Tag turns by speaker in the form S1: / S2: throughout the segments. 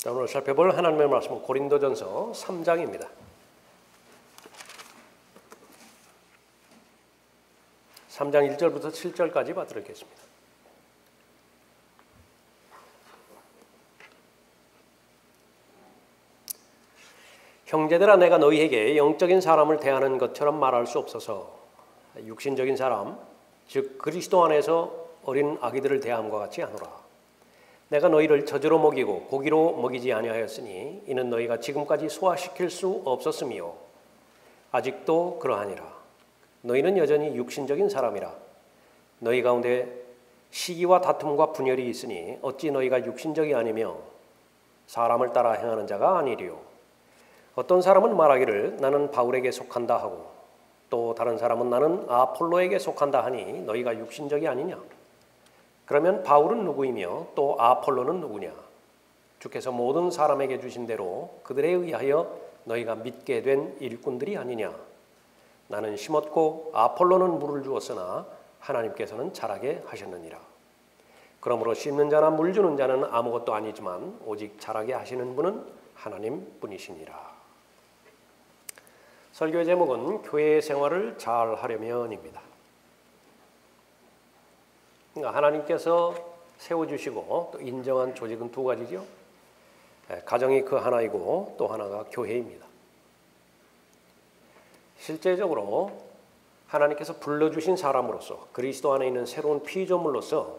S1: 자, 오늘 살펴볼 하나님의 말씀은 고린도전서 3장입니다. 3장 1절부터 7절까지 받들겠습니다. 형제들아, 내가 너희에게 영적인 사람을 대하는 것처럼 말할 수 없어서 육신적인 사람, 즉 그리스도 안에서 어린 아기들을 대함과 같이 하노라. 내가 너희를 젖으로 먹이고 고기로 먹이지 아니하였으니 이는 너희가 지금까지 소화시킬 수 없었으며 아직도 그러하니라. 너희는 여전히 육신적인 사람이라. 너희 가운데 시기와 다툼과 분열이 있으니 어찌 너희가 육신적이 아니며 사람을 따라 행하는 자가 아니리요. 어떤 사람은 말하기를 나는 바울에게 속한다 하고 또 다른 사람은 나는 아폴로에게 속한다 하니 너희가 육신적이 아니냐? 그러면 바울은 누구이며 또 아폴로는 누구냐? 주께서 모든 사람에게 주신 대로 그들에 의하여 너희가 믿게 된 일꾼들이 아니냐? 나는 심었고 아폴로는 물을 주었으나 하나님께서는 자라게 하셨느니라. 그러므로 심는 자나 물 주는 자는 아무것도 아니지만 오직 자라게 하시는 분은 하나님 뿐이시니라. 설교의 제목은 교회 생활을 잘 하려면입니다. 하나님께서 세워주시고 또 인정한 조직은 두 가지죠. 가정이 그 하나이고 또 하나가 교회입니다. 실제적으로 하나님께서 불러주신 사람으로서 그리스도 안에 있는 새로운 피조물로서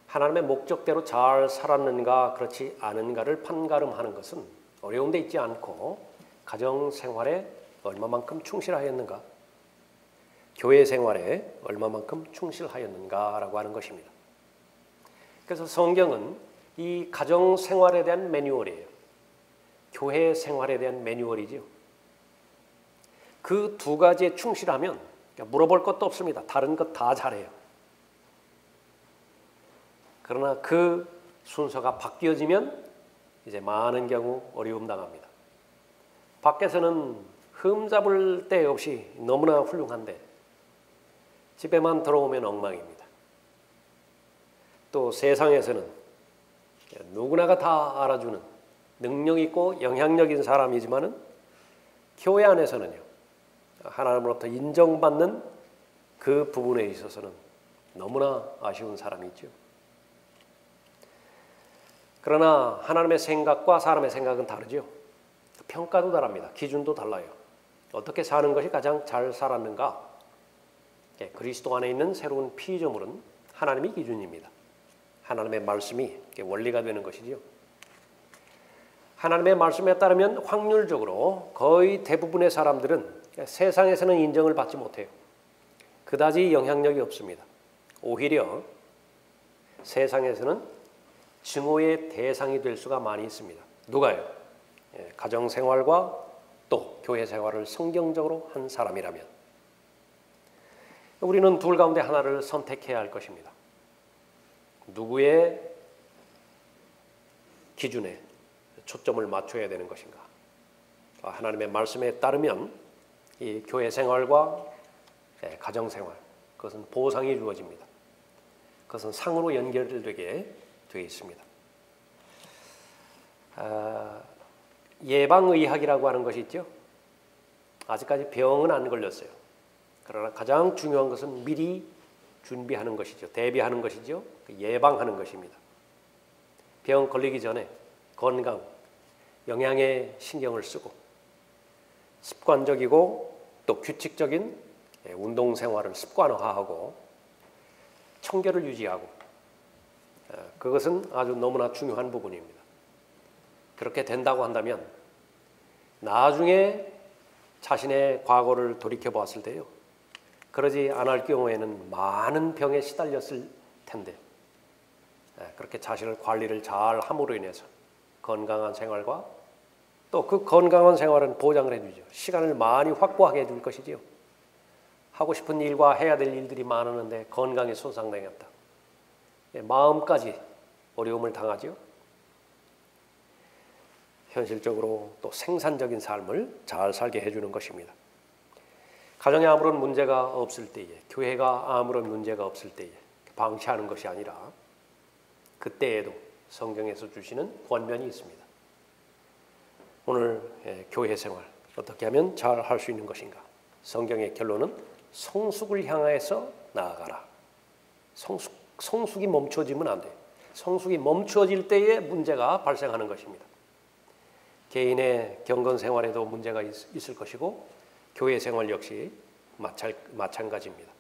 S1: 하나님의 목적대로 잘 살았는가 그렇지 않은가를 판가름하는 것은 어려운 데 있지 않고 가정생활에 얼마만큼 충실하였는가, 교회 생활에 얼마만큼 충실하였는가라고 하는 것입니다. 그래서 성경은 이 가정 생활에 대한 매뉴얼이에요. 교회 생활에 대한 매뉴얼이지요. 그 두 가지에 충실하면 물어볼 것도 없습니다. 다른 것 다 잘해요. 그러나 그 순서가 바뀌어지면 이제 많은 경우 어려움 당합니다. 밖에서는 흠잡을 데 없이 너무나 훌륭한데 집에만 들어오면 엉망입니다. 또 세상에서는 누구나가 다 알아주는 능력 있고 영향력인 사람이지만은 교회 안에서는요, 하나님으로부터 인정받는 그 부분에 있어서는 너무나 아쉬운 사람이 있죠. 그러나 하나님의 생각과 사람의 생각은 다르죠. 평가도 다릅니다. 기준도 달라요. 어떻게 사는 것이 가장 잘 살았는가? 그리스도 안에 있는 새로운 피조물은 하나님이 기준입니다. 하나님의 말씀이 원리가 되는 것이지요. 하나님의 말씀에 따르면 확률적으로 거의 대부분의 사람들은 세상에서는 인정을 받지 못해요. 그다지 영향력이 없습니다. 오히려 세상에서는 증오의 대상이 될 수가 많이 있습니다. 누가요? 가정생활과 또 교회 생활을 성경적으로 한 사람이라면 우리는 둘 가운데 하나를 선택해야 할 것입니다. 누구의 기준에 초점을 맞춰야 되는 것인가? 하나님의 말씀에 따르면 이 교회 생활과 가정 생활, 그것은 보상이 주어집니다. 그것은 상으로 연결되게 되어 있습니다. 예방의학이라고 하는 것이 있죠. 아직까지 병은 안 걸렸어요. 그러나 가장 중요한 것은 미리 준비하는 것이죠. 대비하는 것이죠. 예방하는 것입니다. 병 걸리기 전에 건강, 영양에 신경을 쓰고 습관적이고 또 규칙적인 운동 생활을 습관화하고 청결을 유지하고 그것은 아주 너무나 중요한 부분입니다. 그렇게 된다고 한다면 나중에 자신의 과거를 돌이켜보았을 때요, 그러지 않을 경우에는 많은 병에 시달렸을 텐데 그렇게 자신을 관리를 잘 함으로 인해서 건강한 생활과 또 그 건강한 생활은 보장을 해주죠. 시간을 많이 확보하게 해줄 것이지요. 하고 싶은 일과 해야 될 일들이 많았는데 건강이 손상당했다. 마음까지 어려움을 당하죠. 현실적으로 또 생산적인 삶을 잘 살게 해주는 것입니다. 가정에 아무런 문제가 없을 때에, 교회가 아무런 문제가 없을 때에 방치하는 것이 아니라 그때에도 성경에서 주시는 권면이 있습니다. 오늘 교회 생활 어떻게 하면 잘 할 수 있는 것인가? 성경의 결론은 성숙을 향해서 나아가라. 성숙이 멈춰지면 안 돼. 성숙이 멈춰질 때에 문제가 발생하는 것입니다. 개인의 경건 생활에도 문제가 있을 것이고 교회 생활 역시 마찬가지입니다.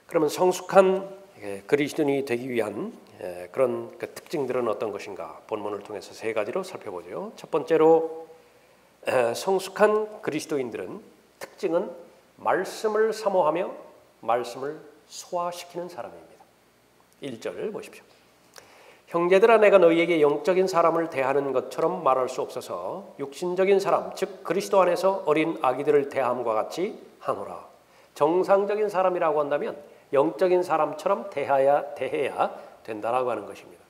S1: 그러면 성숙한 그리스도인이 되기 위한 그런 특징들은 어떤 것인가? 본문을 통해서 세 가지로 살펴보죠. 첫 번째로 성숙한 그리스도인들은 특징은 말씀을 사모하며 말씀을 소화시키는 사람입니다. 1절 보십시오. 형제들아 내가 너희에게 영적인 사람을 대하는 것처럼 말할 수 없어서 육신적인 사람 즉 그리스도 안에서 어린 아기들을 대함과 같이 하노라. 정상적인 사람이라고 한다면 영적인 사람처럼 대해야 된다라고 하는 것입니다.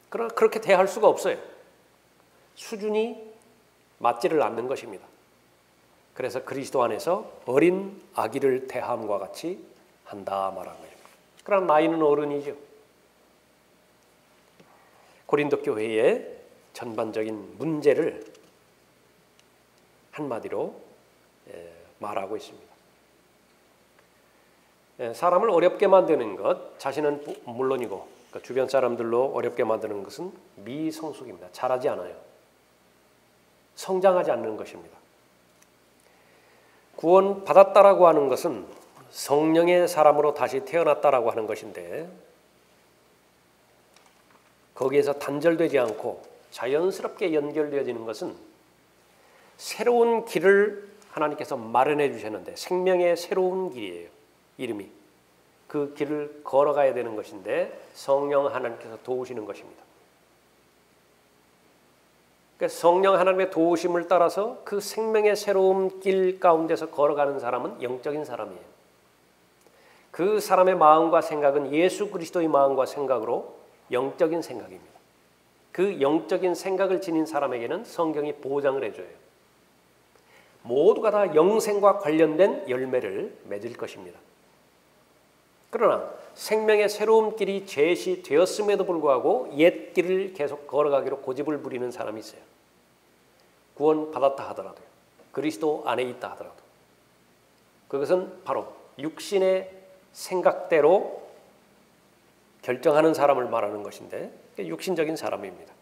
S1: 그러나 그렇게 대할 수가 없어요. 수준이 맞지를 않는 것입니다. 그래서 그리스도 안에서 어린 아기를 대함과 같이 한다 말한 거예요. 그러나 나이는 어른이죠. 고린도 교회의 전반적인 문제를 한마디로 말하고 있습니다. 사람을 어렵게 만드는 것, 자신은 물론이고 주변 사람들로 어렵게 만드는 것은 미성숙입니다. 잘하지 않아요. 성장하지 않는 것입니다. 구원 받았다라고 하는 것은 성령의 사람으로 다시 태어났다라고 하는 것인데 거기에서 단절되지 않고 자연스럽게 연결되어지는 것은 새로운 길을 하나님께서 마련해 주셨는데 생명의 새로운 길이에요. 이름이. 그 길을 걸어가야 되는 것인데 성령 하나님께서 도우시는 것입니다. 그러니까 성령 하나님의 도우심을 따라서 그 생명의 새로운 길 가운데서 걸어가는 사람은 영적인 사람이에요. 그 사람의 마음과 생각은 예수 그리스도의 마음과 생각으로 영적인 생각입니다. 그 영적인 생각을 지닌 사람에게는 성경이 보장을 해줘요. 모두가 다 영생과 관련된 열매를 맺을 것입니다. 그러나 생명의 새로운 길이 제시되었음에도 불구하고 옛 길을 계속 걸어가기로 고집을 부리는 사람이 있어요. 구원 받았다 하더라도요. 그리스도 안에 있다 하더라도. 그것은 바로 육신의 생각대로 결정하는 사람을 말하는 것인데 육신적인 사람입니다.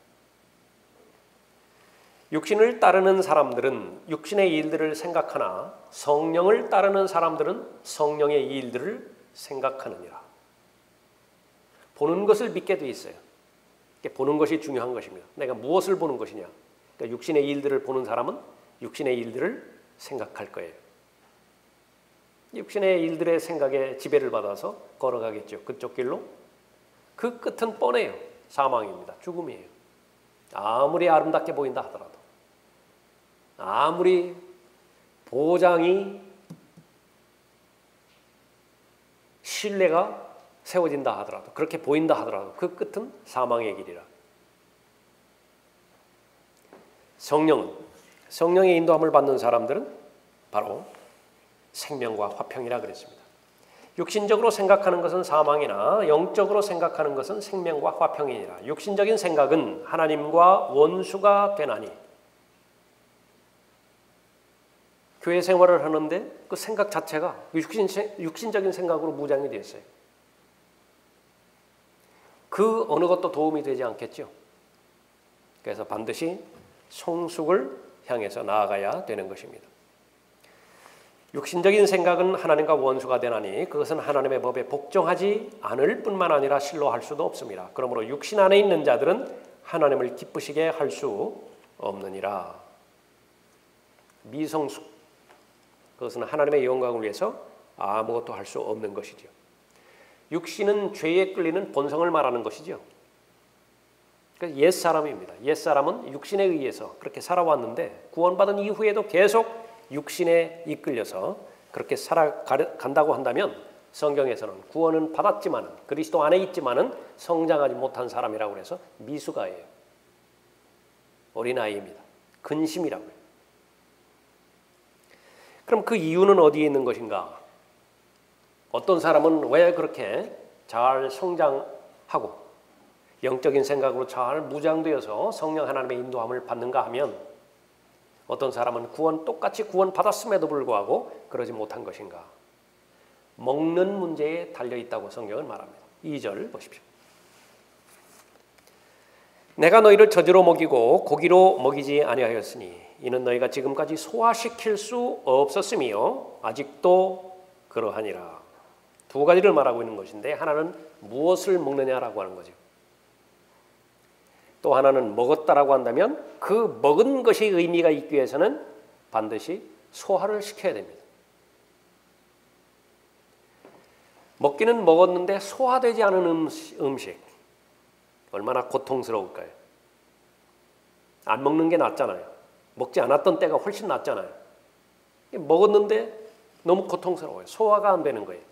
S1: 육신을 따르는 사람들은 육신의 일들을 생각하나 성령을 따르는 사람들은 성령의 일들을 생각하느니라. 보는 것을 믿게 돼 있어요. 보는 것이 중요한 것입니다. 내가 무엇을 보는 것이냐. 그러니까 육신의 일들을 보는 사람은 육신의 일들을 생각할 거예요. 육신의 일들의 생각에 지배를 받아서 걸어가겠죠. 그쪽 길로. 그 끝은 뻔해요. 사망입니다. 죽음이에요. 아무리 아름답게 보인다 하더라도 아무리 보장이 신뢰가 세워진다 하더라도 그렇게 보인다 하더라도 그 끝은 사망의 길이라. 성령의 인도함을 받는 사람들은 바로 생명과 화평이라 그랬습니다. 육신적으로 생각하는 것은 사망이나 영적으로 생각하는 것은 생명과 화평이니라. 육신적인 생각은 하나님과 원수가 되나니. 교회 생활을 하는데 그 생각 자체가 육신적인 생각으로 무장이 되어 있어요. 그 어느 것도 도움이 되지 않겠죠. 그래서 반드시 성숙을 향해서 나아가야 되는 것입니다. 육신적인 생각은 하나님과 원수가 되나니 그것은 하나님의 법에 복종하지 않을 뿐만 아니라 실로할 수도 없습니다. 그러므로 육신 안에 있는 자들은 하나님을 기쁘시게 할 수 없느니라. 미성숙, 그것은 하나님의 영광을 위해서 아무것도 할 수 없는 것이죠. 육신은 죄에 끌리는 본성을 말하는 것이죠. 그러니까 옛사람입니다. 옛사람은 육신에 의해서 그렇게 살아왔는데 구원받은 이후에도 계속 육신에 이끌려서 그렇게 살아간다고 한다면 성경에서는 구원은 받았지만 그리스도 안에 있지만은 성장하지 못한 사람이라고 해서 미숙아예요. 어린아이입니다. 근심이라고요. 그럼 그 이유는 어디에 있는 것인가? 어떤 사람은 왜 그렇게 잘 성장하고 영적인 생각으로 잘 무장되어서 성령 하나님의 인도함을 받는가 하면 어떤 사람은 똑같이 구원 받았음에도 불구하고 그러지 못한 것인가? 먹는 문제에 달려있다고 성경은 말합니다. 2절 보십시오. 내가 너희를 젖으로 먹이고 고기로 먹이지 아니하였으니 이는 너희가 지금까지 소화시킬 수 없었으며 아직도 그러하니라. 두 가지를 말하고 있는 것인데 하나는 무엇을 먹느냐라고 하는 거죠. 또 하나는 먹었다라고 한다면 그 먹은 것이 의미가 있기 위해서는 반드시 소화를 시켜야 됩니다. 먹기는 먹었는데 소화되지 않은 음식 얼마나 고통스러울까요? 안 먹는 게 낫잖아요. 먹지 않았던 때가 훨씬 낫잖아요. 먹었는데 너무 고통스러워요. 소화가 안 되는 거예요.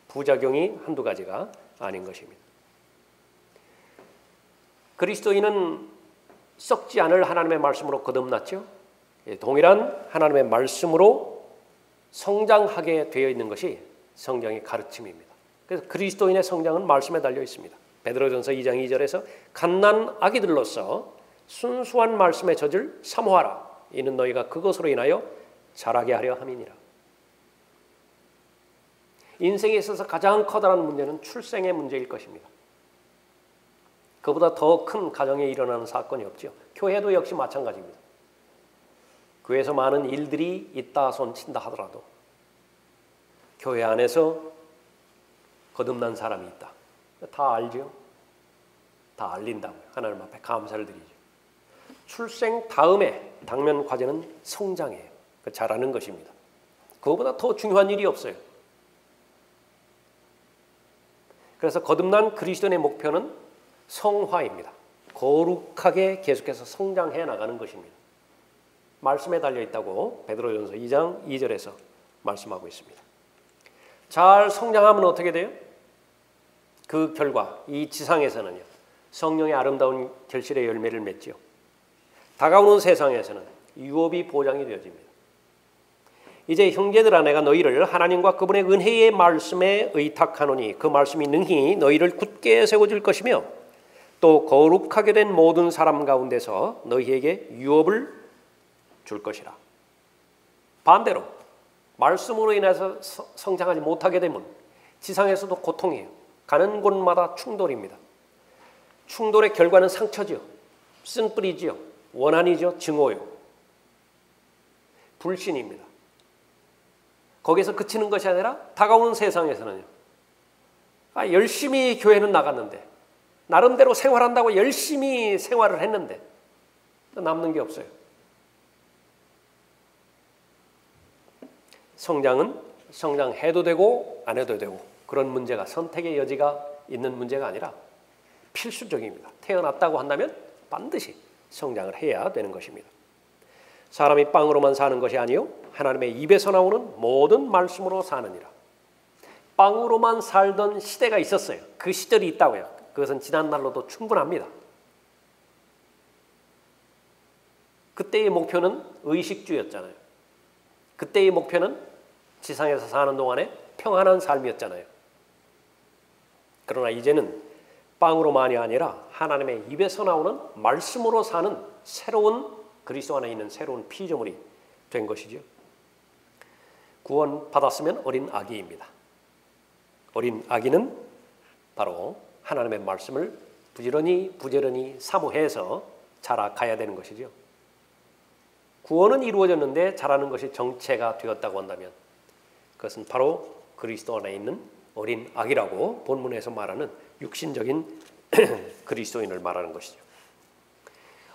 S1: 부작용이 한두 가지가 아닌 것입니다. 그리스도인은 썩지 않을 하나님의 말씀으로 거듭났죠. 동일한 하나님의 말씀으로 성장하게 되어 있는 것이 성경의 가르침입니다. 그래서 그리스도인의 성장은 말씀에 달려 있습니다. 베드로전서 2장 2절에서 갓난 아기들로서 순수한 말씀의 젖을 사모하라. 이는 너희가 그것으로 인하여 자라게 하려 함이니라. 인생에 있어서 가장 커다란 문제는 출생의 문제일 것입니다. 그보다 더 큰 가정에 일어나는 사건이 없죠. 교회도 역시 마찬가지입니다. 교회에서 많은 일들이 있다 손친다 하더라도 교회 안에서 거듭난 사람이 있다. 다 알죠. 다 알린다고요. 하나님 앞에 감사를 드리죠. 출생 다음에 당면 과제는 성장이에요. 자라는 것입니다. 그거보다 더 중요한 일이 없어요. 그래서 거듭난 그리스도인의 목표는 성화입니다. 거룩하게 계속해서 성장해 나가는 것입니다. 말씀에 달려있다고 베드로전서 2장 2절에서 말씀하고 있습니다. 잘 성장하면 어떻게 돼요? 그 결과 이 지상에서는요. 성령의 아름다운 결실의 열매를 맺죠. 다가오는 세상에서는 유업이 보장이 되어집니다. 이제 형제들아 내가 너희를 하나님과 그분의 은혜의 말씀에 의탁하노니 그 말씀이 능히 너희를 굳게 세워줄 것이며 또 거룩하게 된 모든 사람 가운데서 너희에게 유업을 줄 것이라. 반대로 말씀으로 인해서 성장하지 못하게 되면 지상에서도 고통이에요. 가는 곳마다 충돌입니다. 충돌의 결과는 상처죠. 쓴뿌리지요. 원한이죠. 증오요. 불신입니다. 거기서 그치는 것이 아니라 다가오는 세상에서는요. 열심히 교회는 나갔는데 나름대로 생활한다고 열심히 생활을 했는데 남는 게 없어요. 성장은 성장해도 되고 안 해도 되고 그런 문제가 선택의 여지가 있는 문제가 아니라 필수적입니다. 태어났다고 한다면 반드시 성장을 해야 되는 것입니다. 사람이 빵으로만 사는 것이 아니요 하나님의 입에서 나오는 모든 말씀으로 사느니라. 빵으로만 살던 시대가 있었어요. 그 시절이 있다고요. 그것은 지난날로도 충분합니다. 그때의 목표는 의식주였잖아요. 그때의 목표는 지상에서 사는 동안에 평안한 삶이었잖아요. 그러나 이제는 빵으로만이 아니라 하나님의 입에서 나오는 말씀으로 사는 새로운 그리스도 안에 있는 새로운 피조물이 된 것이죠. 구원 받았으면 어린 아기입니다. 어린 아기는 바로 하나님의 말씀을 부지런히 사모해서 자라가야 되는 것이죠. 구원은 이루어졌는데 자라는 것이 정체가 되었다고 한다면 그것은 바로 그리스도 안에 있는 어린 아기라고 본문에서 말하는 육신적인 그리스도인을 말하는 것이죠.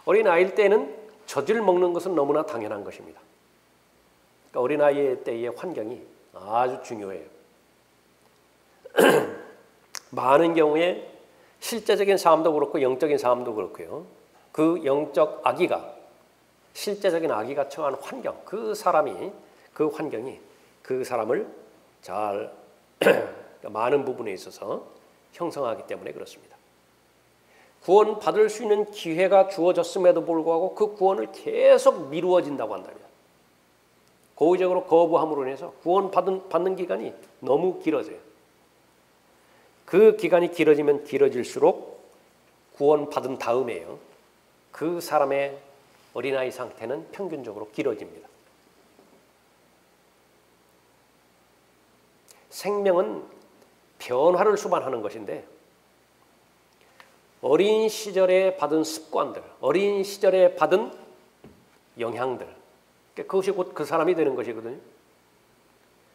S1: 어린 아이일 때는 젖을 먹는 것은 너무나 당연한 것입니다. 그러니까 어린 아이 때의 환경이 아주 중요해요. 많은 경우에 실제적인 삶도 그렇고 영적인 삶도 그렇고요. 그 영적 아기가 실제적인 아기가 처한 환경, 그 환경이 그 사람을 잘 많은 부분에 있어서 형성하기 때문에 그렇습니다. 구원 받을 수 있는 기회가 주어졌음에도 불구하고 그 구원을 계속 미루어진다고 한다면 고의적으로 거부함으로 인해서 구원 받는 기간이 너무 길어져요. 그 기간이 길어지면 길어질수록 구원받은 다음에요, 그 사람의 어린아이 상태는 평균적으로 길어집니다. 생명은 변화를 수반하는 것인데 어린 시절에 받은 습관들, 어린 시절에 받은 영향들, 그것이 곧 그 사람이 되는 것이거든요.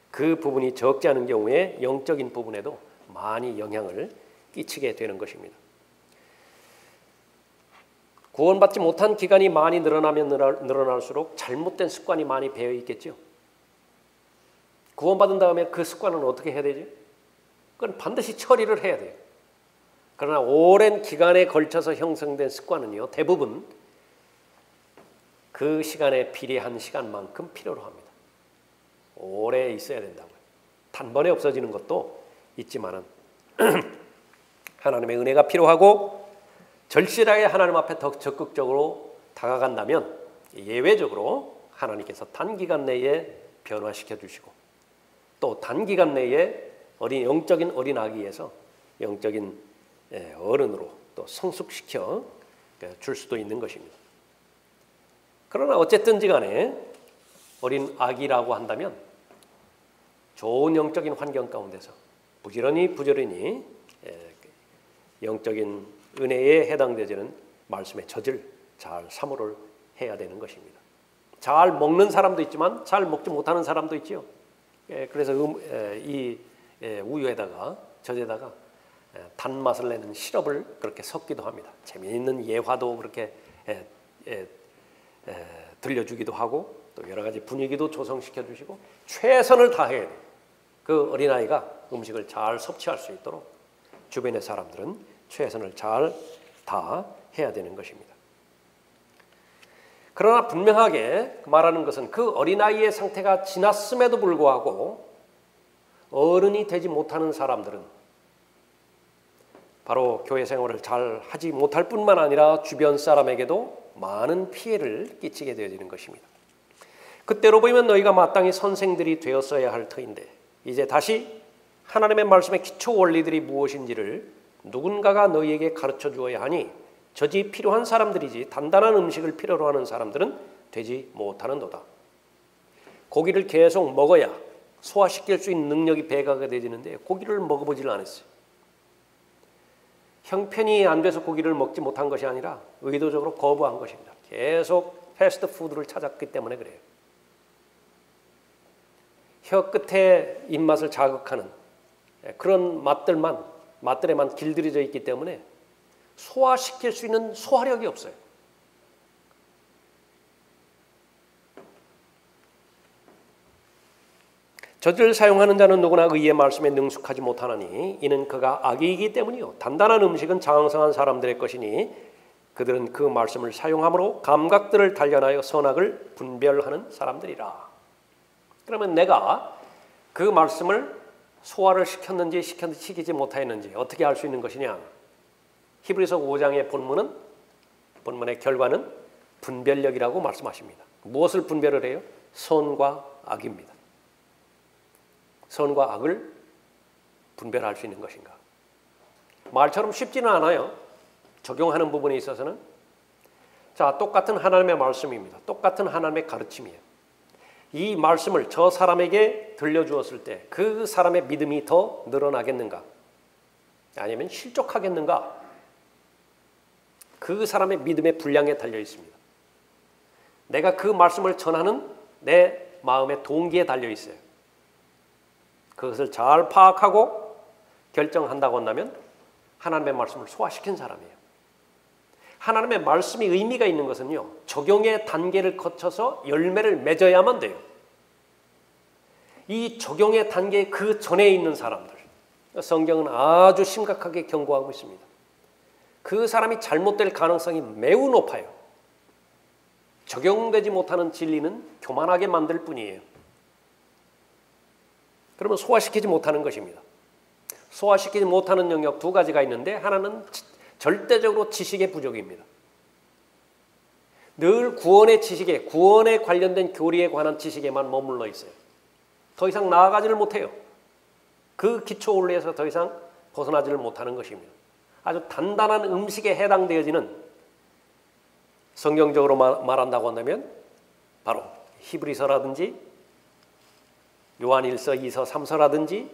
S1: 그 부분이 적지 않은 경우에 영적인 부분에도 많이 영향을 끼치게 되는 것입니다. 구원받지 못한 기간이 많이 늘어나면 늘어날수록 잘못된 습관이 많이 배어 있겠죠. 구원받은 다음에 그 습관은 어떻게 해야 되죠? 그건 반드시 처리를 해야 돼요. 그러나 오랜 기간에 걸쳐서 형성된 습관은요, 대부분 그 시간에 비례한 시간만큼 필요로 합니다. 오래 있어야 된다고요. 단번에 없어지는 것도 있지만은 하나님의 은혜가 필요하고 절실하게 하나님 앞에 더 적극적으로 다가간다면 예외적으로 하나님께서 단기간 내에 변화시켜 주시고 또 단기간 내에 영적인 어린 아기에서 영적인 어른으로 또 성숙시켜 줄 수도 있는 것입니다. 그러나 어쨌든지 간에 어린 아기라고 한다면 좋은 영적인 환경 가운데서 부지런히 영적인 은혜에 해당되지는 말씀의 젖을 잘 사모를 해야 되는 것입니다. 잘 먹는 사람도 있지만 잘 먹지 못하는 사람도 있지요. 그래서 이 우유에다가 젖에다가 단맛을 내는 시럽을 그렇게 섞기도 합니다. 재미있는 예화도 그렇게 들려주기도 하고 또 여러 가지 분위기도 조성시켜 주시고 최선을 다해야 돼요. 그 어린아이가 음식을 잘 섭취할 수 있도록 주변의 사람들은 최선을 잘 다해야 되는 것입니다. 그러나 분명하게 말하는 것은 그 어린아이의 상태가 지났음에도 불구하고 어른이 되지 못하는 사람들은 바로 교회 생활을 잘 하지 못할 뿐만 아니라 주변 사람에게도 많은 피해를 끼치게 되어지는 것입니다. 그때로 보이면 너희가 마땅히 선생들이 되었어야 할 터인데 이제 다시 하나님의 말씀의 기초 원리들이 무엇인지를 누군가가 너희에게 가르쳐 주어야 하니 젖이 필요한 사람들이지 단단한 음식을 필요로 하는 사람들은 되지 못하는도다. 고기를 계속 먹어야 소화시킬 수 있는 능력이 배가가 되지는데 고기를 먹어보질 않았어요. 형편이 안 돼서 고기를 먹지 못한 것이 아니라 의도적으로 거부한 것입니다. 계속 패스트푸드를 찾았기 때문에 그래요. 혀 끝에 입맛을 자극하는 그런 맛들에만 길들여져 있기 때문에 소화시킬 수 있는 소화력이 없어요. 젖을 사용하는 자는 누구나 의의 말씀에 능숙하지 못하나니 이는 그가 악이기 때문이요 단단한 음식은 장성한 사람들의 것이니 그들은 그 말씀을 사용함으로 감각들을 단련하여 선악을 분별하는 사람들이라. 그러면 내가 그 말씀을 소화를 시켰는지 시키지 못하였는지 어떻게 알 수 있는 것이냐? 히브리서 5장의 본문의 결과는 분별력이라고 말씀하십니다. 무엇을 분별을 해요? 선과 악입니다. 선과 악을 분별할 수 있는 것인가? 말처럼 쉽지는 않아요. 적용하는 부분에 있어서는. 자, 똑같은 하나님의 말씀입니다. 똑같은 하나님의 가르침이에요. 이 말씀을 저 사람에게 들려주었을 때 그 사람의 믿음이 더 늘어나겠는가? 아니면 실족하겠는가? 그 사람의 믿음의 분량에 달려 있습니다. 내가 그 말씀을 전하는 내 마음의 동기에 달려 있어요. 그것을 잘 파악하고 결정한다고 한다면 하나님의 말씀을 소화시킨 사람이에요. 하나님의 말씀이 의미가 있는 것은요, 적용의 단계를 거쳐서 열매를 맺어야만 돼요. 이 적용의 단계 그 전에 있는 사람들, 성경은 아주 심각하게 경고하고 있습니다. 그 사람이 잘못될 가능성이 매우 높아요. 적용되지 못하는 진리는 교만하게 만들 뿐이에요. 그러면 소화시키지 못하는 것입니다. 소화시키지 못하는 영역 두 가지가 있는데 하나는 절대적으로 지식의 부족입니다. 늘 구원의 지식에, 구원에 관련된 교리에 관한 지식에만 머물러 있어요. 더 이상 나아가지를 못해요. 그 기초 원리에서 더 이상 벗어나지를 못하는 것입니다. 아주 단단한 음식에 해당되어지는, 성경적으로 말한다고 한다면 바로 히브리서라든지 요한일서, 2서, 3서라든지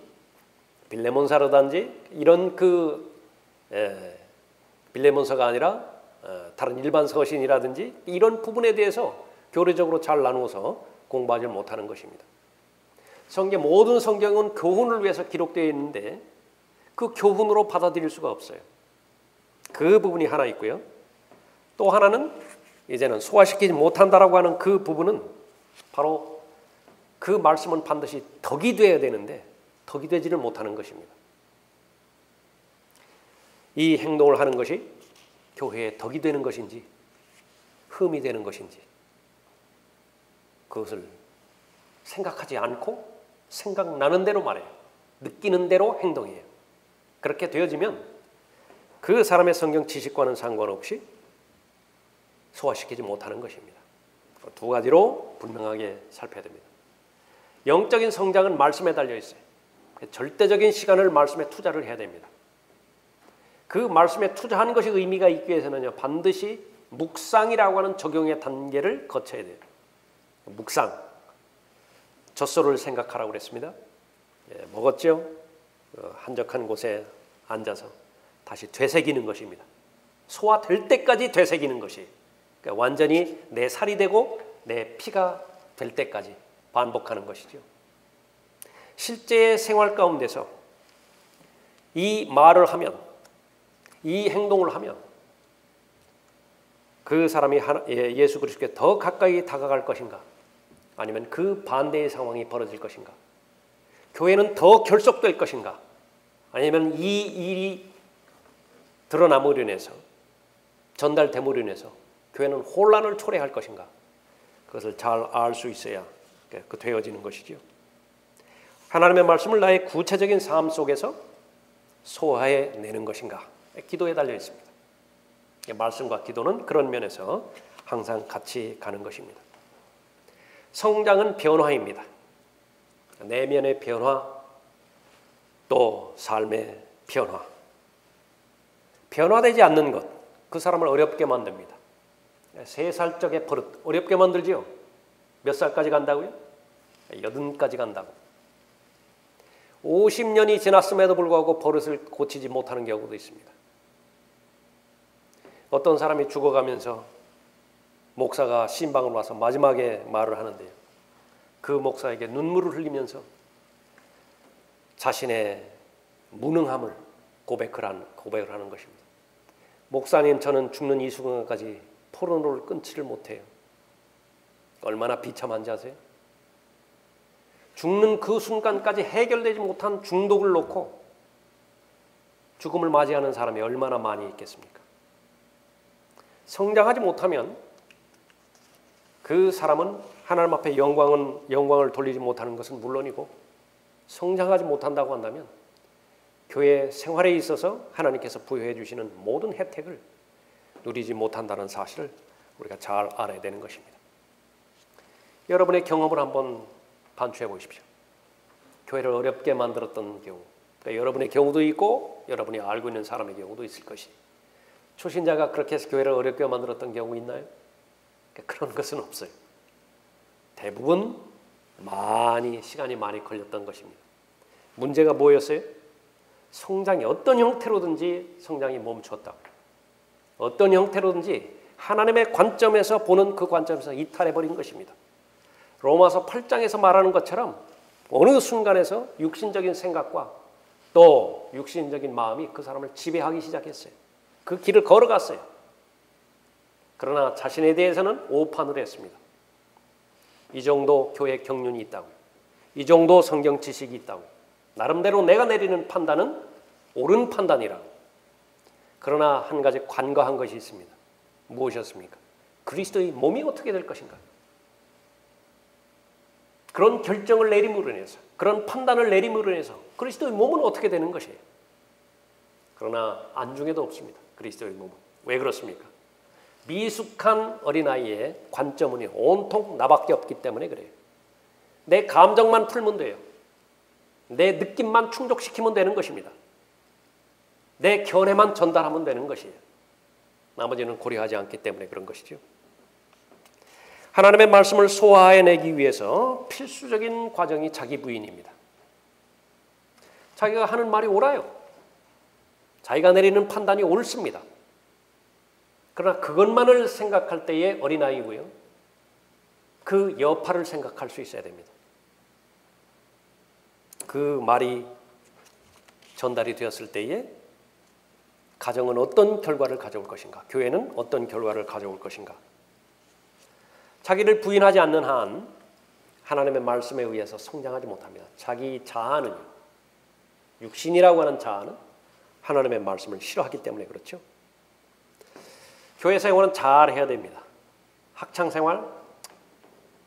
S1: 빌레몬서라든지 이런 빌레몬서가 아니라 다른 일반 서신이라든지 이런 부분에 대해서 교리적으로 잘 나누어서 공부하지 못하는 것입니다. 모든 성경은 교훈을 위해서 기록되어 있는데 그 교훈으로 받아들일 수가 없어요. 그 부분이 하나 있고요. 또 하나는 이제는 소화시키지 못한다라고 하는 그 부분은 바로 그 말씀은 반드시 덕이 되어야 되는데 덕이 되지를 못하는 것입니다. 이 행동을 하는 것이 교회에 덕이 되는 것인지 흠이 되는 것인지 그것을 생각하지 않고 생각나는 대로 말해요. 느끼는 대로 행동해요. 그렇게 되어지면 그 사람의 성경 지식과는 상관없이 소화시키지 못하는 것입니다. 두 가지로 분명하게 살펴야 됩니다. 영적인 성장은 말씀에 달려 있어요. 절대적인 시간을 말씀에 투자를 해야 됩니다. 그 말씀에 투자하는 것이 의미가 있기 위해서는요, 반드시 묵상이라고 하는 적용의 단계를 거쳐야 돼요. 묵상, 젖소를 생각하라고 그랬습니다. 먹었죠? 한적한 곳에 앉아서 다시 되새기는 것입니다. 소화될 때까지 되새기는 것이, 그러니까 완전히 내 살이 되고 내 피가 될 때까지 반복하는 것이죠. 실제 생활 가운데서 이 말을 하면, 이 행동을 하면 그 사람이 예수 그리스도께 더 가까이 다가갈 것인가, 아니면 그 반대의 상황이 벌어질 것인가, 교회는 더 결속될 것인가, 아니면 이 일이 드러남으로 인해서, 전달됨으로 인해서 교회는 혼란을 초래할 것인가, 그것을 잘 알 수 있어야 되어지는 것이죠. 하나님의 말씀을 나의 구체적인 삶 속에서 소화해내는 것인가, 기도에 달려 있습니다. 말씀과 기도는 그런 면에서 항상 같이 가는 것입니다. 성장은 변화입니다. 내면의 변화, 또 삶의 변화. 변화되지 않는 것, 그 사람을 어렵게 만듭니다. 3살 적의 버릇, 어렵게 만들지요. 몇 살까지 간다고요? 80까지 간다고. 50년이 지났음에도 불구하고 버릇을 고치지 못하는 경우도 있습니다. 어떤 사람이 죽어가면서 목사가 신방을 와서 마지막에 말을 하는데요, 그 목사에게 눈물을 흘리면서 자신의 무능함을 고백을 하는 것입니다. 목사님, 저는 죽는 이 순간까지 포로를 끊지를 못해요. 얼마나 비참한지 아세요? 죽는 그 순간까지 해결되지 못한 중독을 놓고 죽음을 맞이하는 사람이 얼마나 많이 있겠습니까? 성장하지 못하면 그 사람은 하나님 앞에 영광을 돌리지 못하는 것은 물론이고, 성장하지 못한다고 한다면 교회 생활에 있어서 하나님께서 부여해 주시는 모든 혜택을 누리지 못한다는 사실을 우리가 잘 알아야 되는 것입니다. 여러분의 경험을 한번 반추해 보십시오. 교회를 어렵게 만들었던 경우, 그러니까 여러분의 경우도 있고 여러분이 알고 있는 사람의 경우도 있을 것이, 초신자가 그렇게 해서 교회를 어렵게 만들었던 경우 있나요? 그런 것은 없어요. 대부분 시간이 많이 걸렸던 것입니다. 문제가 뭐였어요? 성장이 어떤 형태로든지 성장이 멈췄다. 어떤 형태로든지 하나님의 관점에서 보는 그 관점에서 이탈해버린 것입니다. 로마서 8장에서 말하는 것처럼 어느 순간에서 육신적인 생각과 또 육신적인 마음이 그 사람을 지배하기 시작했어요. 그 길을 걸어갔어요. 그러나 자신에 대해서는 오판을 했습니다. 이 정도 교회 경륜이 있다고요. 이 정도 성경 지식이 있다고요. 나름대로 내가 내리는 판단은 옳은 판단이라고. 그러나 한 가지 관과한 것이 있습니다. 무엇이었습니까? 그리스도의 몸이 어떻게 될 것인가? 그런 결정을 내림으로 인해서, 그런 판단을 내림으로 인해서 그리스도의 몸은 어떻게 되는 것이에요? 그러나 안중에도 없습니다. 그리스도의 몸은. 왜 그렇습니까? 미숙한 어린아이의 관점은 온통 나밖에 없기 때문에 그래요. 내 감정만 풀면 돼요. 내 느낌만 충족시키면 되는 것입니다. 내 견해만 전달하면 되는 것이에요. 나머지는 고려하지 않기 때문에 그런 것이죠. 하나님의 말씀을 소화해내기 위해서 필수적인 과정이 자기 부인입니다. 자기가 하는 말이 옳아요. 자기가 내리는 판단이 옳습니다. 그러나 그것만을 생각할 때의 어린아이고요. 그 여파를 생각할 수 있어야 됩니다. 그 말이 전달이 되었을 때에 가정은 어떤 결과를 가져올 것인가? 교회는 어떤 결과를 가져올 것인가? 자기를 부인하지 않는 한 하나님의 말씀에 의해서 성장하지 못합니다. 자기 자아는요. 육신이라고 하는 자아는 하나님의 말씀을 싫어하기 때문에 그렇죠. 교회 생활은 잘 해야 됩니다. 학창 생활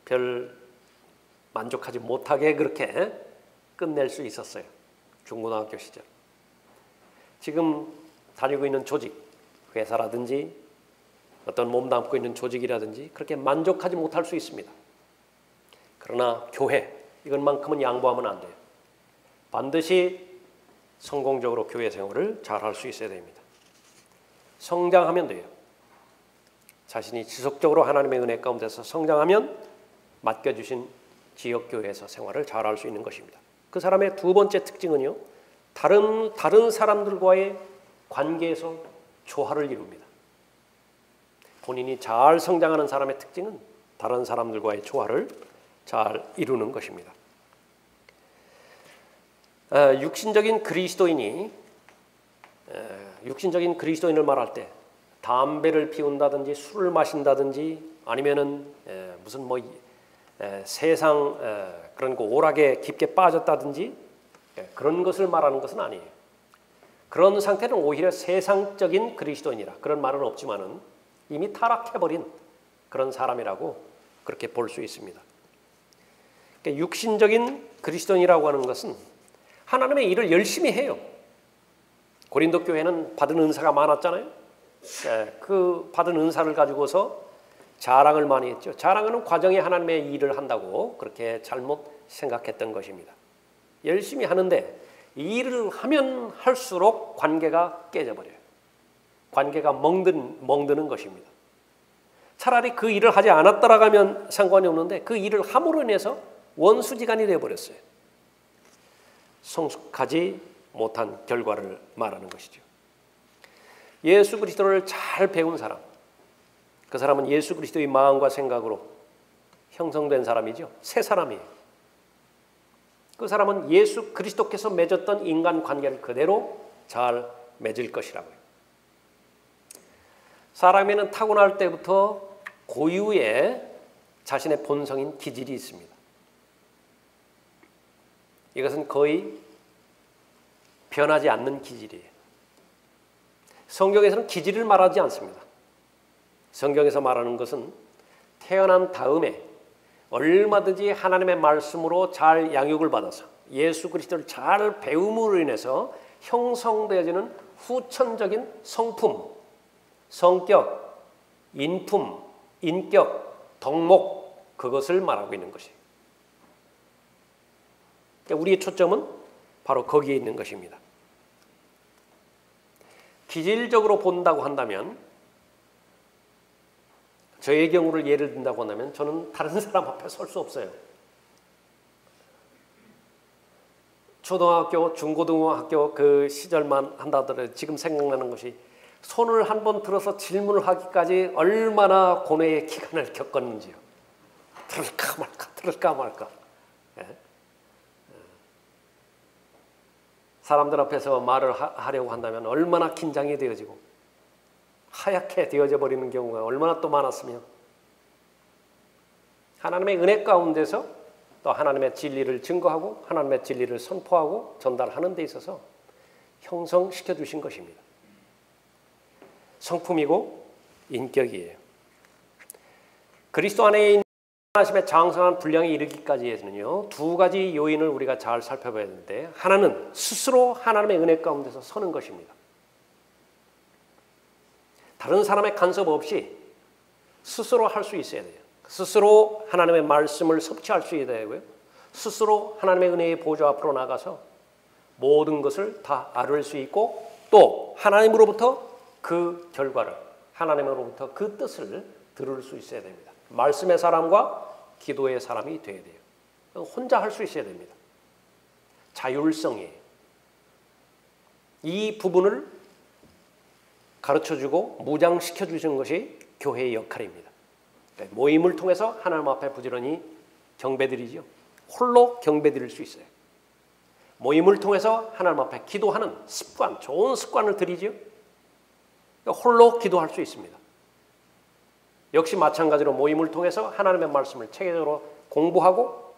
S1: 별 만족하지 못하게 그렇게 끝낼 수 있었어요. 중고등학교 시절. 지금 다니고 있는 조직, 회사라든지 어떤 몸담고 있는 조직이라든지 그렇게 만족하지 못할 수 있습니다. 그러나 교회, 이것만큼은 양보하면 안 돼요. 반드시 성공적으로 교회 생활을 잘 할 수 있어야 됩니다. 성장하면 돼요. 자신이 지속적으로 하나님의 은혜 가운데서 성장하면 맡겨주신 지역교회에서 생활을 잘 할 수 있는 것입니다. 그 사람의 두 번째 특징은요. 다른 사람들과의 관계에서 조화를 이룹니다. 본인이 잘 성장하는 사람의 특징은 다른 사람들과의 조화를 잘 이루는 것입니다. 육신적인 그리스도인을 말할 때 담배를 피운다든지 술을 마신다든지 아니면은 무슨 세상 그런 거 오락에 깊게 빠졌다든지 그런 것을 말하는 것은 아니에요. 그런 상태는 오히려 세상적인 그리스도인이라 그런 말은 없지만은 이미 타락해버린 그런 사람이라고 그렇게 볼 수 있습니다. 그러니까 육신적인 그리스도인이라고 하는 것은 하나님의 일을 열심히 해요. 고린도 교회는 받은 은사가 많았잖아요. 그 받은 은사를 가지고서 자랑을 많이 했죠. 자랑하는 과정에 하나님의 일을 한다고 그렇게 잘못 생각했던 것입니다. 열심히 하는데 이 일을 하면 할수록 관계가 깨져버려요. 관계가 멍드는 것입니다. 차라리 그 일을 하지 않았더라 하면 상관이 없는데 그 일을 함으로 인해서 원수지간이 되어버렸어요. 성숙하지 못한 결과를 말하는 것이죠. 예수 그리스도를 잘 배운 사람, 그 사람은 예수 그리스도의 마음과 생각으로 형성된 사람이죠. 새 사람이에요. 그 사람은 예수 그리스도께서 맺었던 인간관계를 그대로 잘 맺을 것이라고요. 사람에는 타고날 때부터 고유의 자신의 본성인 기질이 있습니다. 이것은 거의 변하지 않는 기질이에요. 성경에서는 기질을 말하지 않습니다. 성경에서 말하는 것은 태어난 다음에 얼마든지 하나님의 말씀으로 잘 양육을 받아서 예수 그리스도를 잘 배움으로 인해서 형성되어지는 후천적인 성품, 성격, 인품, 인격, 덕목 그것을 말하고 있는 것이에요. 그러니까 우리의 초점은 바로 거기에 있는 것입니다. 기질적으로 본다고 한다면 저의 경우를 예를 든다고 한다면 저는 다른 사람 앞에 설 수 없어요. 초등학교, 중고등학교 그 시절만 한다더라도 지금 생각나는 것이 손을 한번 들어서 질문을 하기까지 얼마나 고뇌의 기간을 겪었는지요. 들을까 말까. 예? 사람들 앞에서 말을 하려고 한다면 얼마나 긴장이 되어지고 하얗게 되어져 버리는 경우가 얼마나 또 많았으며 하나님의 은혜 가운데서 또 하나님의 진리를 증거하고 하나님의 진리를 선포하고 전달하는 데 있어서 형성시켜 주신 것입니다. 성품이고 인격이에요. 그리스도 안에 있는 하나님의 장성한 분량에 이르기까지에는요 두 가지 요인을 우리가 잘 살펴봐야 되는데 하나는 스스로 하나님의 은혜 가운데서 서는 것입니다. 다른 사람의 간섭 없이 스스로 할 수 있어야 돼요. 스스로 하나님의 말씀을 섭취할 수 있어야 되고요. 스스로 하나님의 은혜의 보좌 앞으로 나가서 모든 것을 다 아를 수 있고 또 하나님으로부터 그 결과를, 하나님으로부터 그 뜻을 들을 수 있어야 됩니다. 말씀의 사람과 기도의 사람이 돼야 돼요. 혼자 할 수 있어야 됩니다. 자율성이에요. 이 부분을 가르쳐주고 무장시켜 주시는 것이 교회의 역할입니다. 모임을 통해서 하나님 앞에 부지런히 경배드리죠. 홀로 경배드릴 수 있어요. 모임을 통해서 하나님 앞에 기도하는 습관, 좋은 습관을 들이죠. 홀로 기도할 수 있습니다. 역시 마찬가지로 모임을 통해서 하나님의 말씀을 체계적으로 공부하고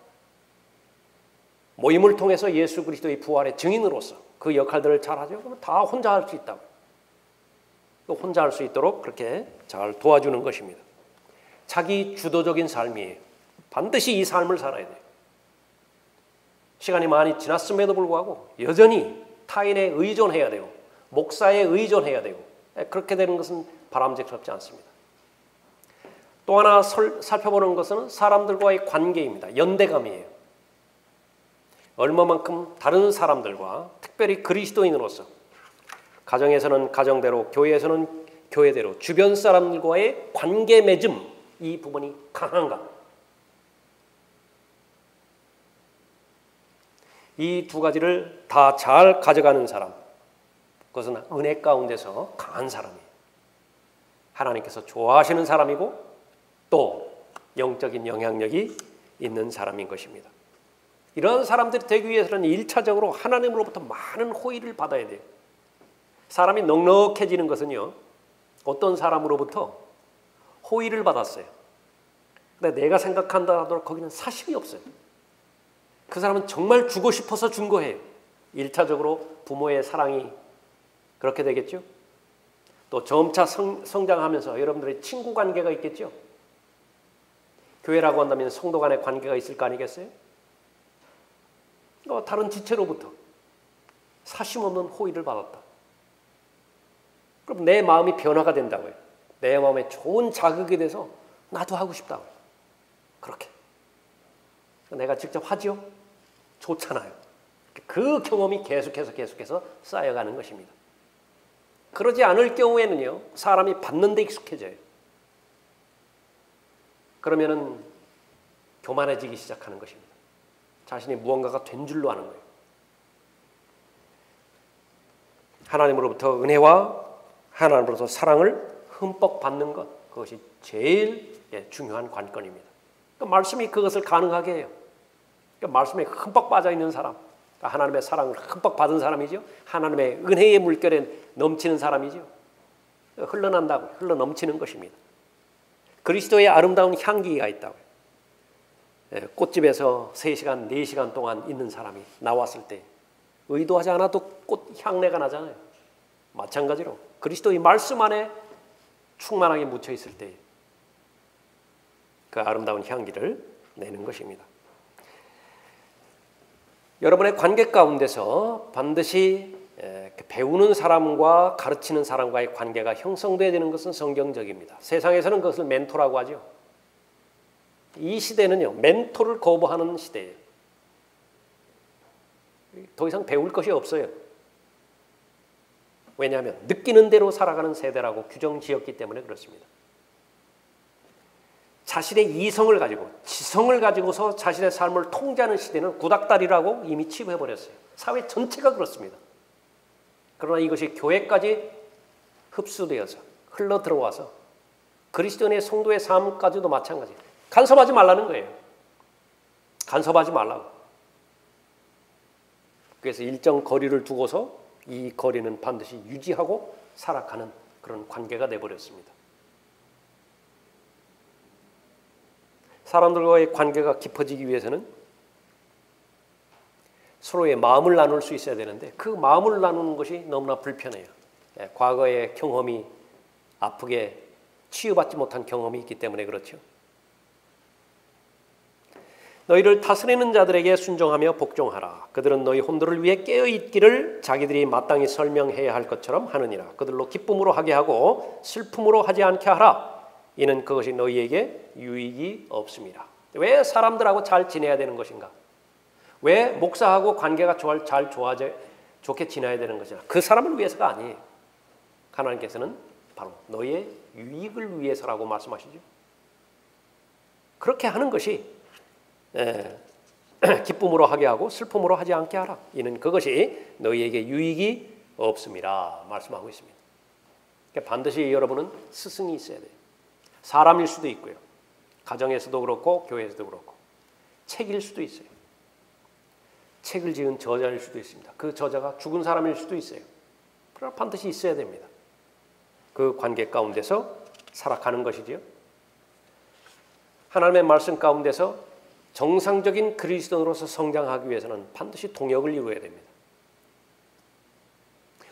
S1: 모임을 통해서 예수 그리스도의 부활의 증인으로서 그 역할들을 잘하죠. 그러면 다 혼자 할 수 있다고. 혼자 할 수 있도록 그렇게 잘 도와주는 것입니다. 자기 주도적인 삶이에요. 반드시 이 삶을 살아야 돼요. 시간이 많이 지났음에도 불구하고 여전히 타인에 의존해야 되고 목사에 의존해야 되고 그렇게 되는 것은 바람직스럽지 않습니다. 또 하나 살펴보는 것은 사람들과의 관계입니다. 연대감이에요. 얼마만큼 다른 사람들과 특별히 그리스도인으로서 가정에서는 가정대로, 교회에서는 교회대로 주변 사람들과의 관계 맺음, 이 부분이 강한가? 이 두 가지를 다 잘 가져가는 사람, 그것은 은혜 가운데서 강한 사람이에요. 하나님께서 좋아하시는 사람이고 또 영적인 영향력이 있는 사람인 것입니다. 이런 사람들이 되기 위해서는 1차적으로 하나님으로부터 많은 호의를 받아야 돼요. 사람이 넉넉해지는 것은요, 어떤 사람으로부터 호의를 받았어요. 근데 내가 생각한다 하더라도 거기는 사심이 없어요. 그 사람은 정말 주고 싶어서 준 거예요. 1차적으로 부모의 사랑이 그렇게 되겠죠. 또 점차 성장하면서 여러분들의 친구 관계가 있겠죠. 교회라고 한다면 성도 간의 관계가 있을 거 아니겠어요? 다른 지체로부터 사심 없는 호의를 받았다. 그럼 내 마음이 변화가 된다고요. 내 마음에 좋은 자극이 돼서 나도 하고 싶다고요. 그렇게. 내가 직접 하죠? 좋잖아요. 그 경험이 계속해서 쌓여가는 것입니다. 그러지 않을 경우에는요, 사람이 받는 데 익숙해져요. 그러면은 교만해지기 시작하는 것입니다. 자신이 무언가가 된 줄로 아는 거예요. 하나님으로부터 은혜와 하나님으로부터 사랑을 흠뻑 받는 것, 그것이 제일 중요한 관건입니다. 그러니까 말씀이 그것을 가능하게 해요. 그러니까 말씀에 흠뻑 빠져 있는 사람, 하나님의 사랑을 흠뻑 받은 사람이죠. 하나님의 은혜의 물결에 넘치는 사람이죠. 흘러난다고, 흘러 넘치는 것입니다. 그리스도의 아름다운 향기가 있다고요. 꽃집에서 3시간, 4시간 동안 있는 사람이 나왔을 때 의도하지 않아도 꽃 향내가 나잖아요. 마찬가지로 그리스도의 말씀 안에 충만하게 묻혀 있을 때 그 아름다운 향기를 내는 것입니다. 여러분의 관계 가운데서 반드시 배우는 사람과 가르치는 사람과의 관계가 형성되어야 되는 것은 성경적입니다. 세상에서는 그것을 멘토라고 하죠. 이 시대는요, 멘토를 거부하는 시대예요. 더 이상 배울 것이 없어요. 왜냐하면 느끼는 대로 살아가는 세대라고 규정 지었기 때문에 그렇습니다. 자신의 이성을 가지고 지성을 가지고서 자신의 삶을 통제하는 시대는 구닥다리라고 이미 치부해버렸어요. 사회 전체가 그렇습니다. 그러나 이것이 교회까지 흡수되어서 흘러들어와서 그리스도인의 성도의 삶까지도 마찬가지예요. 간섭하지 말라는 거예요. 간섭하지 말라고. 그래서 일정 거리를 두고서 이 거리는 반드시 유지하고 살아가는 그런 관계가 돼버렸습니다. 사람들과의 관계가 깊어지기 위해서는 서로의 마음을 나눌 수 있어야 되는데 그 마음을 나누는 것이 너무나 불편해요. 과거의 경험이 아프게 치유받지 못한 경험이 있기 때문에 그렇죠. 너희를 다스리는 자들에게 순종하며 복종하라. 그들은 너희 혼들을 위해 깨어있기를 자기들이 마땅히 설명해야 할 것처럼 하느니라. 그들로 기쁨으로 하게 하고 슬픔으로 하지 않게 하라. 이는 그것이 너희에게 유익이 없습니다. 왜 사람들하고 잘 지내야 되는 것인가? 왜 목사하고 관계가 잘 좋게 지내야 되는 것이나 그 사람을 위해서가 아니에요. 하나님께서는 바로 너의 유익을 위해서라고 말씀하시죠. 그렇게 하는 것이 기쁨으로 하게 하고 슬픔으로 하지 않게 하라. 이는 그것이 너희에게 유익이 없음이라 말씀하고 있습니다. 그러니까 반드시 여러분은 스승이 있어야 돼요. 사람일 수도 있고요. 가정에서도 그렇고 교회에서도 그렇고 책일 수도 있어요. 책을 지은 저자일 수도 있습니다. 그 저자가 죽은 사람일 수도 있어요. 그러나 반드시 있어야 됩니다. 그 관계 가운데서 살아가는 것이지요. 하나님의 말씀 가운데서 정상적인 그리스도인으로서 성장하기 위해서는 반드시 동역을 이루어야 됩니다.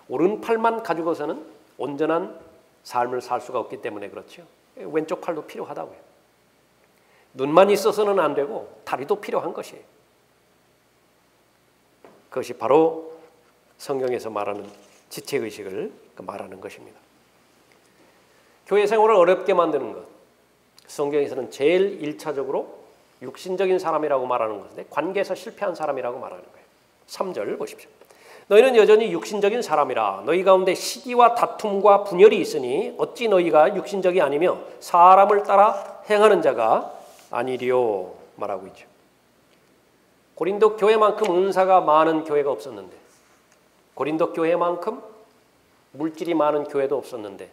S1: 오른팔만 가지고서는 온전한 삶을 살 수가 없기 때문에 그렇죠. 왼쪽 팔도 필요하다고요. 눈만 있어서는 안 되고 다리도 필요한 것이에요. 그것이 바로 성경에서 말하는 지체의식을 말하는 것입니다. 교회 생활을 어렵게 만드는 것, 성경에서는 제일 1차적으로 육신적인 사람이라고 말하는 것인데 관계에서 실패한 사람이라고 말하는 거예요. 3절 보십시오. 너희는 여전히 육신적인 사람이라 너희 가운데 시기와 다툼과 분열이 있으니 어찌 너희가 육신적이 아니며 사람을 따라 행하는 자가 아니리요 말하고 있죠. 고린도 교회만큼 은사가 많은 교회가 없었는데, 고린도 교회만큼 물질이 많은 교회도 없었는데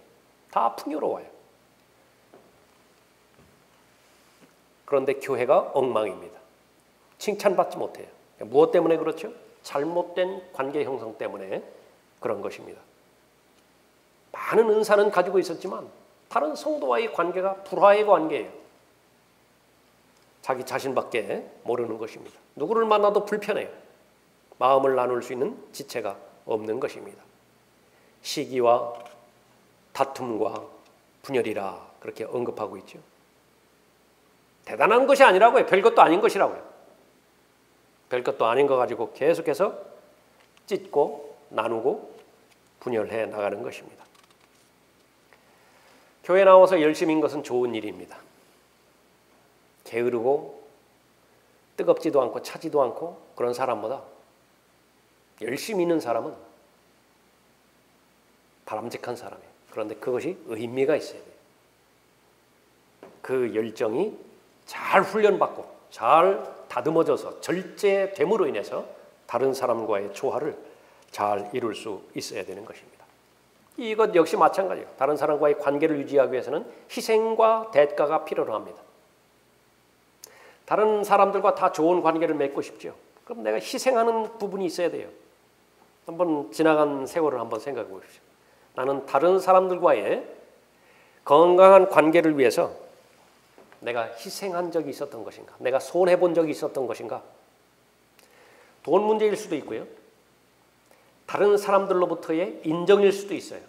S1: 다 풍요로워요. 그런데 교회가 엉망입니다. 칭찬받지 못해요. 무엇 때문에 그렇죠? 잘못된 관계 형성 때문에 그런 것입니다. 많은 은사는 가지고 있었지만 다른 성도와의 관계가 불화의 관계예요. 자기 자신밖에 모르는 것입니다. 누구를 만나도 불편해요. 마음을 나눌 수 있는 지체가 없는 것입니다. 시기와 다툼과 분열이라 그렇게 언급하고 있죠. 대단한 것이 아니라고요. 별것도 아닌 것이라고요. 별것도 아닌 거 가지고 계속해서 찢고 나누고 분열해 나가는 것입니다. 교회 나와서 열심인 것은 좋은 일입니다. 게으르고 뜨겁지도 않고 차지도 않고 그런 사람보다 열심히 있는 사람은 바람직한 사람이에요. 그런데 그것이 의미가 있어야 돼요. 그 열정이 잘 훈련받고 잘 다듬어져서 절제됨으로 인해서 다른 사람과의 조화를 잘 이룰 수 있어야 되는 것입니다. 이것 역시 마찬가지예요. 다른 사람과의 관계를 유지하기 위해서는 희생과 대가가 필요로 합니다. 다른 사람들과 다 좋은 관계를 맺고 싶죠. 그럼 내가 희생하는 부분이 있어야 돼요. 한번 지나간 세월을 한번 생각해 보십시오. 나는 다른 사람들과의 건강한 관계를 위해서 내가 희생한 적이 있었던 것인가? 내가 손해본 적이 있었던 것인가? 돈 문제일 수도 있고요. 다른 사람들로부터의 인정일 수도 있어요.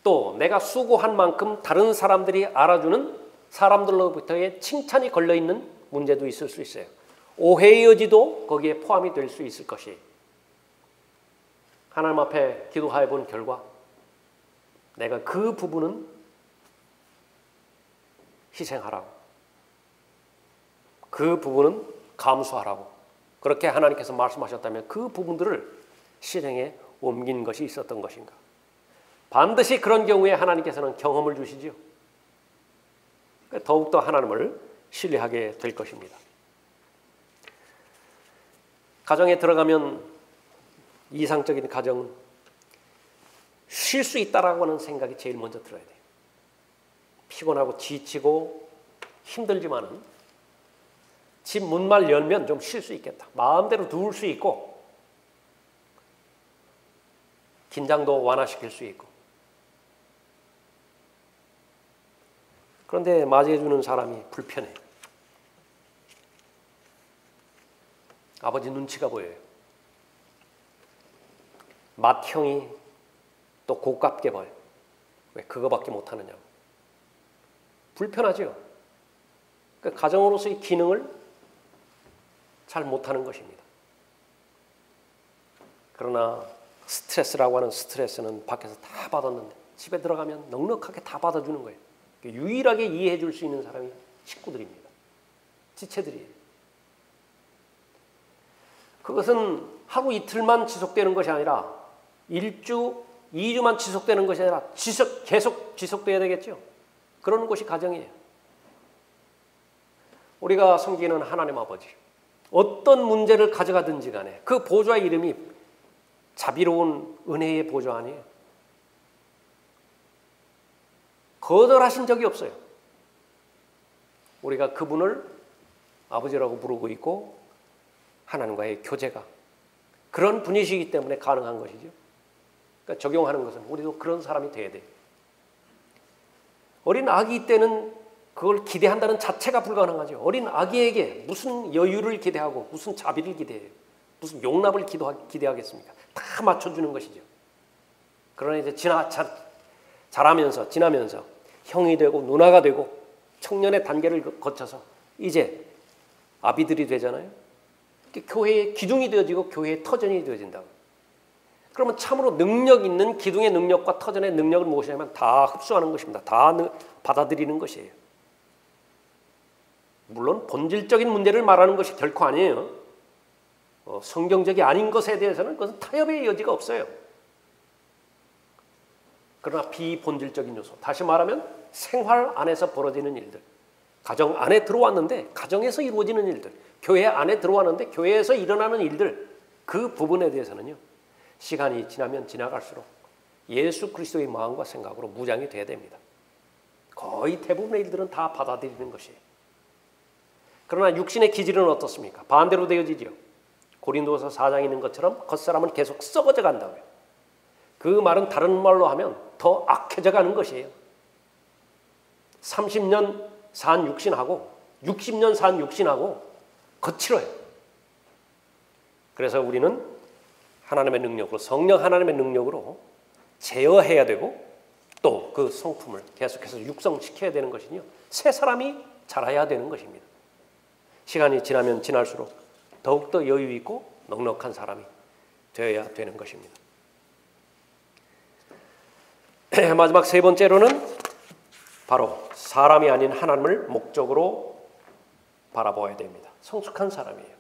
S1: 또 내가 수고한 만큼 다른 사람들이 알아주는 사람들로부터의 칭찬이 걸려있는 문제도 있을 수 있어요. 오해의 여지도 거기에 포함이 될 수 있을 것이에요. 하나님 앞에 기도해 본 결과 내가 그 부분은 희생하라고, 그 부분은 감수하라고 그렇게 하나님께서 말씀하셨다면 그 부분들을 실행에 옮긴 것이 있었던 것인가? 반드시 그런 경우에 하나님께서는 경험을 주시지요. 더욱더 하나님을 신뢰하게 될 것입니다. 가정에 들어가면 이상적인 가정은 쉴 수 있다라고 하는 생각이 제일 먼저 들어야 돼요. 피곤하고 지치고 힘들지만은 집 문만 열면 좀 쉴 수 있겠다. 마음대로 누울 수 있고 긴장도 완화시킬 수 있고. 그런데 맞이해주는 사람이 불편해. 아버지 눈치가 보여요. 맏형이 또 고깝게 봐요. 왜 그거밖에 못하느냐고. 불편하죠. 그러니까 가정으로서의 기능을 잘 못하는 것입니다. 그러나 스트레스라고 하는 스트레스는 밖에서 다 받았는데 집에 들어가면 넉넉하게 다 받아주는 거예요. 유일하게 이해해 줄 수 있는 사람이 식구들입니다. 지체들이에요. 그것은 하루 이틀만 지속되는 것이 아니라 1주, 2주만 지속되는 것이 아니라 계속 지속돼야 되겠죠. 그런 것이 가정이에요. 우리가 섬기는 하나님 아버지, 어떤 문제를 가져가든지 간에 그 보좌의 이름이 자비로운 은혜의 보좌 아니에요. 거절하신 적이 없어요. 우리가 그분을 아버지라고 부르고 있고 하나님과의 교제가 그런 분이시기 때문에 가능한 것이죠. 그러니까 적용하는 것은 우리도 그런 사람이 돼야 돼요. 어린 아기 때는 그걸 기대한다는 자체가 불가능하죠. 어린 아기에게 무슨 여유를 기대하고 무슨 자비를 기대해요. 무슨 용납을 기대하겠습니까? 다 맞춰주는 것이죠. 그러나 이제 자라면서 지나면서 형이 되고 누나가 되고 청년의 단계를 거쳐서 이제 아비들이 되잖아요. 교회의 기둥이 되어지고 교회의 터전이 되어진다고. 그러면 참으로 능력 있는 기둥의 능력과 터전의 능력을 무엇이냐면 다 흡수하는 것입니다. 다 받아들이는 것이에요. 물론 본질적인 문제를 말하는 것이 결코 아니에요. 성경적이 아닌 것에 대해서는 그것은 타협의 여지가 없어요. 그러나 비본질적인 요소, 다시 말하면 생활 안에서 벌어지는 일들, 가정 안에 들어왔는데 가정에서 이루어지는 일들, 교회 안에 들어왔는데 교회에서 일어나는 일들, 그 부분에 대해서는요, 시간이 지나면 지나갈수록 예수 그리스도의 마음과 생각으로 무장이 돼야 됩니다. 거의 대부분의 일들은 다 받아들이는 것이에요. 그러나 육신의 기질은 어떻습니까? 반대로 되어지죠. 고린도서 4장에 있는 것처럼 겉사람은 계속 썩어져 간다고요. 그 말은 다른 말로 하면 더 악해져 가는 것이에요. 30년 산 육신하고 60년 산 육신하고 거칠어요. 그래서 우리는 하나님의 능력으로, 성령 하나님의 능력으로 제어해야 되고 또 그 성품을 계속해서 육성시켜야 되는 것이요, 새 사람이 자라야 되는 것입니다. 시간이 지나면 지날수록 더욱더 여유 있고 넉넉한 사람이 되어야 되는 것입니다. 마지막 세 번째로는 바로 사람이 아닌 하나님을 목적으로 바라보아야 됩니다. 성숙한 사람이에요.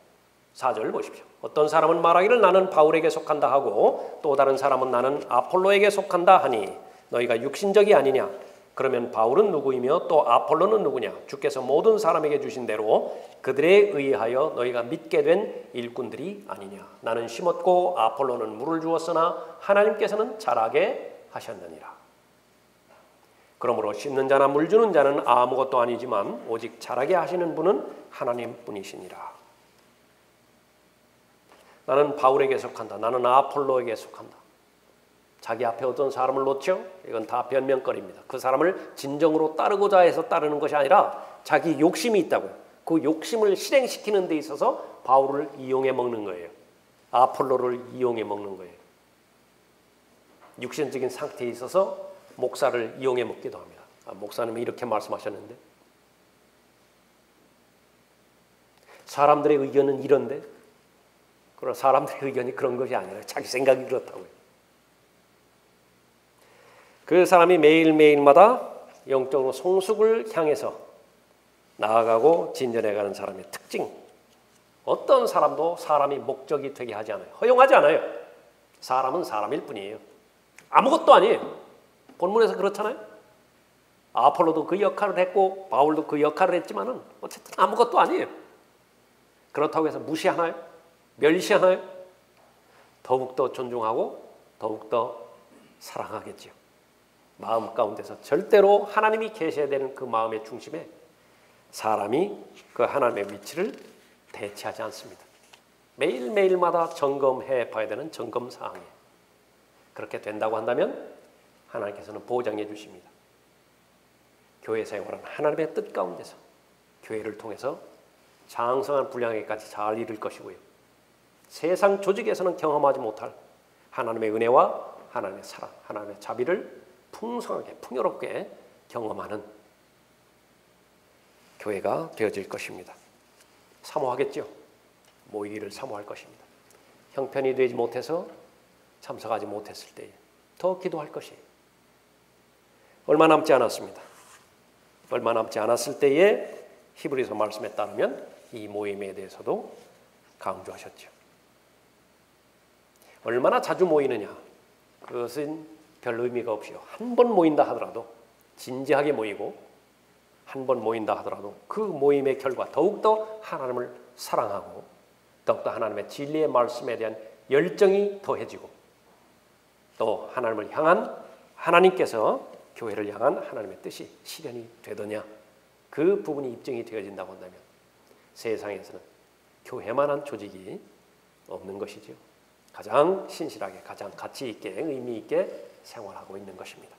S1: 4절 보십시오. 어떤 사람은 말하기를 나는 바울에게 속한다 하고 또 다른 사람은 나는 아폴로에게 속한다 하니 너희가 육신적이 아니냐? 그러면 바울은 누구이며 또 아폴로는 누구냐? 주께서 모든 사람에게 주신 대로 그들에 의하여 너희가 믿게 된 일꾼들이 아니냐? 나는 심었고 아폴로는 물을 주었으나 하나님께서는 자라게 하셨느니라. 그러므로 심는 자나 물 주는 자는 아무것도 아니지만 오직 자라게 하시는 분은 하나님뿐이시니라. 나는 바울에게 속한다. 나는 아폴로에게 속한다. 자기 앞에 어떤 사람을 놓죠? 이건 다 변명거리입니다. 그 사람을 진정으로 따르고자 해서 따르는 것이 아니라 자기 욕심이 있다고요. 그 욕심을 실행시키는 데 있어서 바울을 이용해 먹는 거예요. 아폴로를 이용해 먹는 거예요. 육신적인 상태에 있어서 목사를 이용해 먹기도 합니다. 목사님이 이렇게 말씀하셨는데 사람들의 의견은 이런데, 그러나 사람들의 의견이 그런 것이 아니라 자기 생각이 그렇다고요. 그 사람이 매일매일마다 영적으로 성숙을 향해서 나아가고 진전해가는 사람의 특징, 어떤 사람도 사람이 목적이 되게 하지 않아요. 허용하지 않아요. 사람은 사람일 뿐이에요. 아무것도 아니에요. 본문에서 그렇잖아요. 아폴로도 그 역할을 했고 바울도 그 역할을 했지만은 어쨌든 아무것도 아니에요. 그렇다고 해서 무시하나요? 멸시하나요? 더욱더 존중하고 더욱더 사랑하겠죠. 마음 가운데서 절대로 하나님이 계셔야 되는 그 마음의 중심에 사람이 그 하나님의 위치를 대체하지 않습니다. 매일매일마다 점검해 봐야 되는 점검사항이에요. 그렇게 된다고 한다면 하나님께서는 보장해 주십니다. 교회 생활은 하나님의 뜻 가운데서 교회를 통해서 장성한 분량에까지 잘 이룰 것이고요. 세상 조직에서는 경험하지 못할 하나님의 은혜와 하나님의 사랑, 하나님의 자비를 풍성하게 풍요롭게 경험하는 교회가 되어질 것입니다. 사모하겠죠. 모이기를 사모할 것입니다. 형편이 되지 못해서 참석하지 못했을 때에 더 기도할 것이에요. 얼마 남지 않았습니다. 얼마 남지 않았을 때에 히브리서 말씀에 따르면 이 모임에 대해서도 강조하셨죠. 얼마나 자주 모이느냐, 그것은 별 의미가 없이요. 한 번 모인다 하더라도 진지하게 모이고 한 번 모인다 하더라도 그 모임의 결과 더욱더 하나님을 사랑하고 더욱더 하나님의 진리의 말씀에 대한 열정이 더해지고 또 하나님을 향한 하나님께서 교회를 향한 하나님의 뜻이 실현이 되더냐, 그 부분이 입증이 되어진다고 한다면 세상에서는 교회만한 조직이 없는 것이죠. 가장 신실하게 가장 가치 있게 의미 있게 생활하고 있는 것입니다.